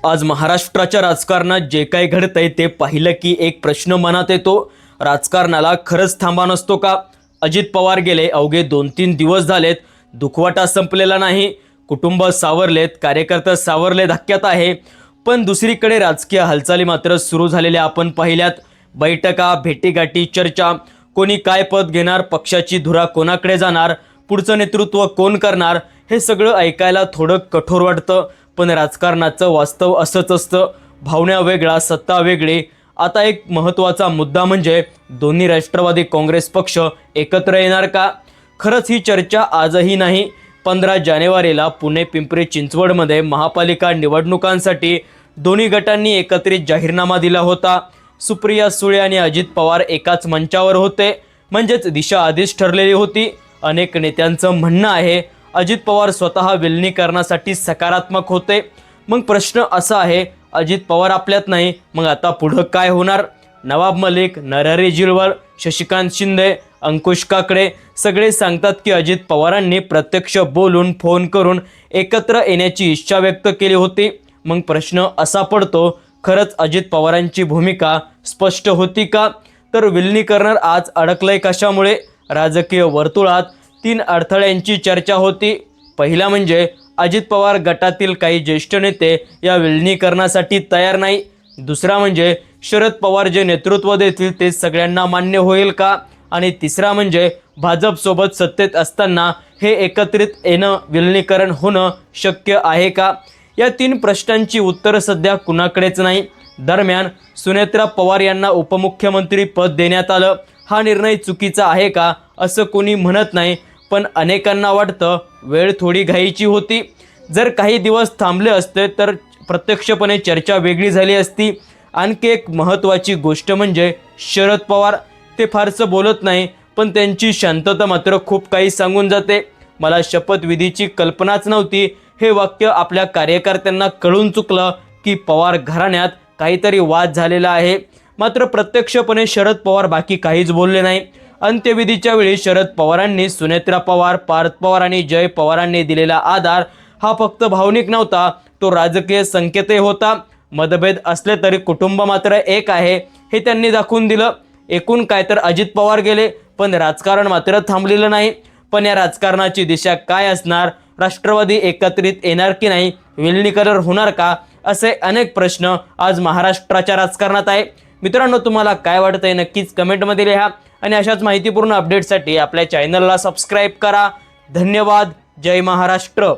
आज महाराष्ट्राच्या राजकारणात जे काही घडतंय ते पाहिलं की एक प्रश्न मनात येतो, राजकारणाला खरंच थांबा नसतो का? अजित पवार गेले, अवघे 2-3 दिवस झालेत, दुखवाटा संपलेला नाही, कुटुंब सावरलेत, कार्यकर्ते सावरले धक्क्यात आहे. पण दुसरीकडे राजकीय हालचाली मात्र सुरू झालेल्या आपण पाहिल्यात. बैठका, भेटीगाठी, चर्चा, कोणी काय पद घेणार, पक्षाची धुरा कोणाकडे जाणार, पुढचं नेतृत्व कोण करणार, हे सगळं ऐकायला थोडं कठोर वाटतं. पण राजकारणाचं वास्तव असंच असतं. भावना वेगळा, सत्ता वेगळी. आता एक महत्त्वाचा मुद्दा म्हणजे दोन्ही राष्ट्रवादी काँग्रेस पक्ष एकत्र येणार का? खरंच ही चर्चा आजही नाही. 15 जानेवारीला पुणे पिंपरी चिंचवडमध्ये महापालिका निवडणुकांसाठी दोन्ही गटांनी एकत्रित जाहीरनामा दिला होता. सुप्रिया सुळे आणि अजित पवार एकाच मंचावर होते, म्हणजेच दिशा आधीच ठरलेली होती. अनेक नेत्यांचं म्हणणं आहे अजित पवार स्वतः विलिनीकरणासाठी सकारात्मक होते. मग प्रश्न असा आहे, अजित पवार आपल्यात नाही, मग आता पुढं काय होणार? नवाब मलिक, नरहरी झिरवळ, शशिकांत शिंदे, अंकुश काकडे सगळे सांगतात की अजित पवारांनी प्रत्यक्ष बोलून, फोन करून एकत्र येण्याची इच्छा व्यक्त केली होती. मग प्रश्न असा पडतो, खरंच अजित पवारांची भूमिका स्पष्ट होती का? तर विलिनीकरण आज अडकलंय कशामुळे? राजकीय वर्तुळात 3 अडथळ्यांची चर्चा होती. पहिला म्हणजे अजित पवार गटातील काही ज्येष्ठ नेते या विलिनीकरणासाठी तयार नाही. दुसरा म्हणजे शरद पवार जे नेतृत्व देतील ते सगळ्यांना मान्य होईल का? आणि तिसरा म्हणजे भाजपसोबत सत्तेत असताना हे एकत्रित येणं, विलिनीकरण होणं शक्य आहे का? या 3 प्रश्नांची उत्तरं सध्या कुणाकडेच नाही. दरम्यान सुनेत्रा पवार यांना उपमुख्यमंत्री पद देण्यात आलं. हा निर्णय चुकीचा आहे का असं कोणी म्हणत नाही, पण अनेकांना वाटतं वेळ थोडी घाईची होती. जर काही दिवस थांबले असते तर प्रत्यक्षपणे चर्चा वेगळी झाली असती. आणखी एक महत्त्वाची गोष्ट म्हणजे शरद पवार, ते फारसं बोलत नाही, पण त्यांची शांतता मात्र खूप काही सांगून जाते. मला शपथविधीची कल्पनाच नव्हती, हे वाक्य आपल्या कार्यकर्त्यांना कळून चुकलं की पवार घराण्यात काहीतरी वाद झालेला आहे. मात्र प्रत्यक्षपणे शरद पवार बाकी काहीच बोलले नाही. अंत्यविधीच्या वेळी शरद पवारांनी सुनेत्रा पवार, पार्थ पवार आणि जय पवारांनी दिलेला आधार हा फक्त भावनिक नव्हता, तो राजकीय संकेतही होता. मतभेद असले तरी कुटुंब मात्र एक आहे हे त्यांनी दाखवून दिलं. एकूण काय तर अजित पवार गेले, पण राजकारण मात्र थांबलेलं नाही. पण या राजकारणाची दिशा काय असणार? राष्ट्रवादी एकत्रित येणार की नाही? विलिनीकरण होणार का? असे अनेक प्रश्न आज महाराष्ट्राच्या राजकारणात आहे. मित्रांनो, तुम्हाला काय वाटतंय नक्कीच कमेंटमध्ये लिहा आणि अशाच माहितीपूर्ण अपडेट्ससाठी आपल्या चॅनलला सबस्क्राईब करा. धन्यवाद. जय महाराष्ट्र.